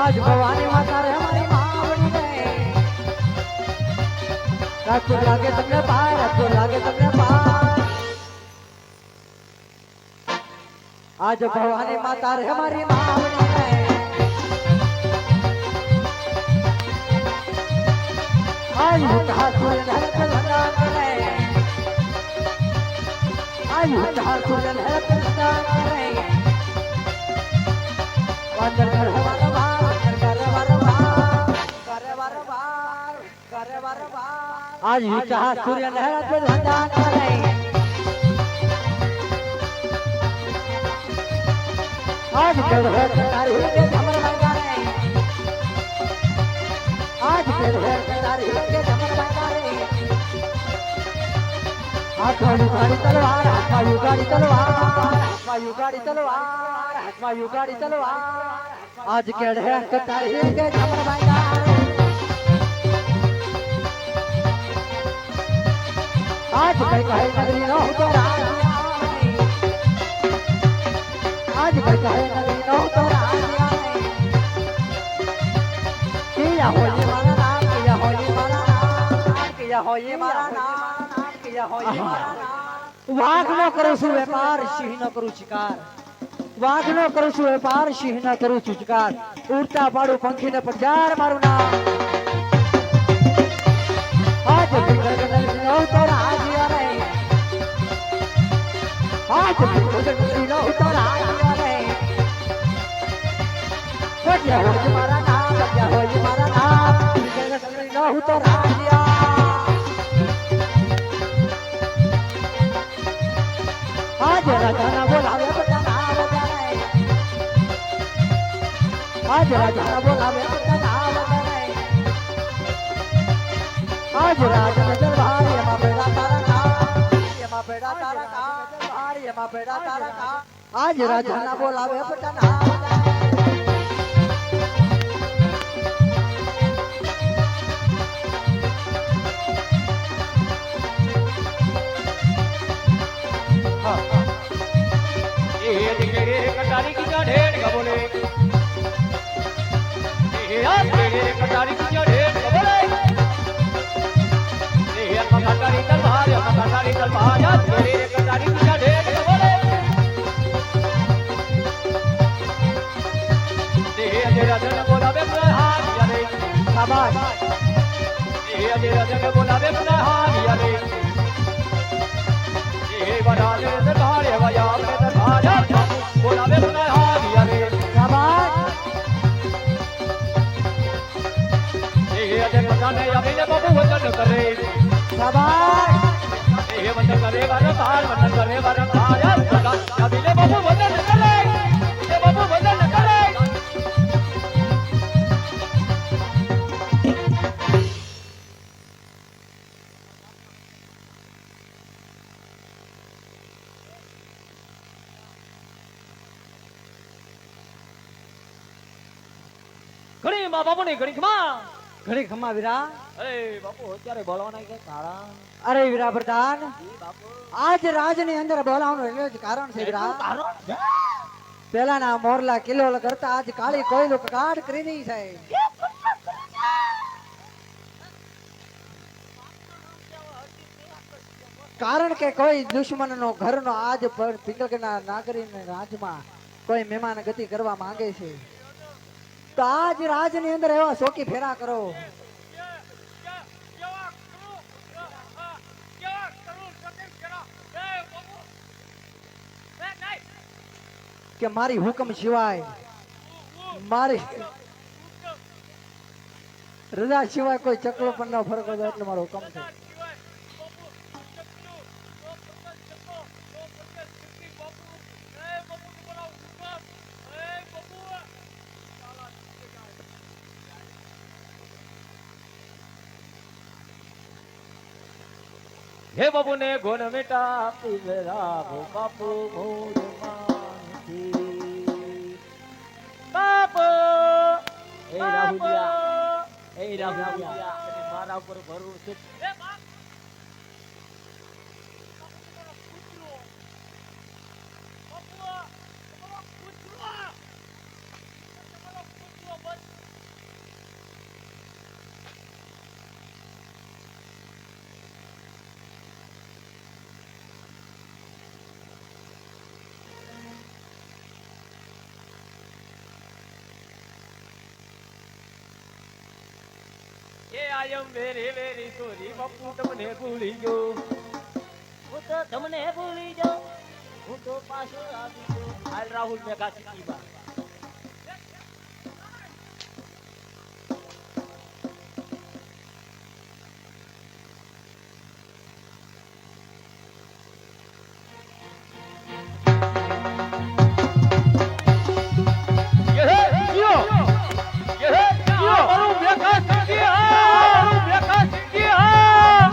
आज भवानी माता रे हमारी मावड़ी रे राजपुर लागे તમને પાર રાજપુર લાગે તમને પાર आज भवानी माता रे हमारी मावड़ी रे आज कहा सूर्य धर पे लगा रे आज कहा सूर्य धर पे लगा रे वंदन कर हमारा भार कर वर भार आज कहा सूर्य धर पे लगा रे आज कर तारी के झमर लगा रे आज कर तारी के झमर लगा रे हाथ में युगाड़ी तलवार हाथ में युगाड़ी तलवार हाथ में युगाड़ी तलवार हाथ में युगाड़ी तलवार आज कर तारी के झमर लगा रे आज कहे नगरी न हो तो राज आज कहे नगरी न हो तो राज किया हो ये मारा नाम किया हो ये मारा नाम किया हो ये मारा नाम किया हो ये मारा नाम वाघ न करू છું વેપાર સિંહ ન કરું શિકાર વાઘ ન કરું છું વેપાર સિંહ ન કરું છું શિકાર ઉડતા પાડું પંખી ને પજાર મારું નામ आज नो तो राज रे आज नो तो राज रे बजा हो हमारा नाम बजा हो हमारा नाम नो तो राज आज राजा ना बोलावे बजा ना बजा रे आज राजा ना बोलावे बजा ना बजा रे आज राजा नजर भार यमा बेड़ा तारा का यमा बेड़ा तारा का भार यमा बेड़ा तारा का आज राजा ना बोलावे पटना ये दिखे कटारी की क्या ढेर का बोले ये आज कटारी की क्या ढेर का बोले कटारी तलवार कटारी तलवार याद मेरे कटारी पूजा ढेर बोले देह तेरा जन बोला बे हाथ यारे शाबाश देह तेरा जन बोला बे हाथ यारे देह बड़ा तेरे दरबार है वाया मेरे दरबार याद बोला बे हाथ यारे शाबाश देह तेरे कटाने अभी ने बाबू वचन करे शाबाश ये वंदन करे वर भार वंदन करे वर भार यार कबीले बाबू वंदन करे ये बाबू वंदन करे ઘણી માં બાપુ ની ઘણી ખમા ઘણી ખમા વીરા અરે બાપુ અત્યારે બોલવાના કે કારણ અરે વીરા પ્રધાન બાપુ આજ રાજ ની અંદર બોલાવવાનું એટલે જ કારણ છે વીરા કારણ પેલાના મોરલા કિલ્લો કરતા આજ કાળી કોયલો કાઢ કરી રહી છે કારણ કે કોઈ દુશ્મન નો ઘર નો આજ પર પિંગલના નાગરી ને રાજમાં કોઈ મહેમાન ગતિ કરવા માંગે છે તો આજ રાજ ની અંદર એવા શોકી ફેરા કરો કે મારી હુકમ સિવાય મારી રજા સિવાય કોઈ ચકલો પણ ન ફરકો જાય એટલે મારો હુકમ છે हे बाबू ने गुण मिटा पिलरा बापू मोर मानती बापू ए राहुलिया मारा ऊपर भरोसे એ આયમ વેરી વેરી સોરી બાપુ તમને ભૂલી ગયો હું તો તમને ભૂલી જાઉં હું તો પાછો આવી ગયો હાલ રાહુલ મેઘા સિટીમાં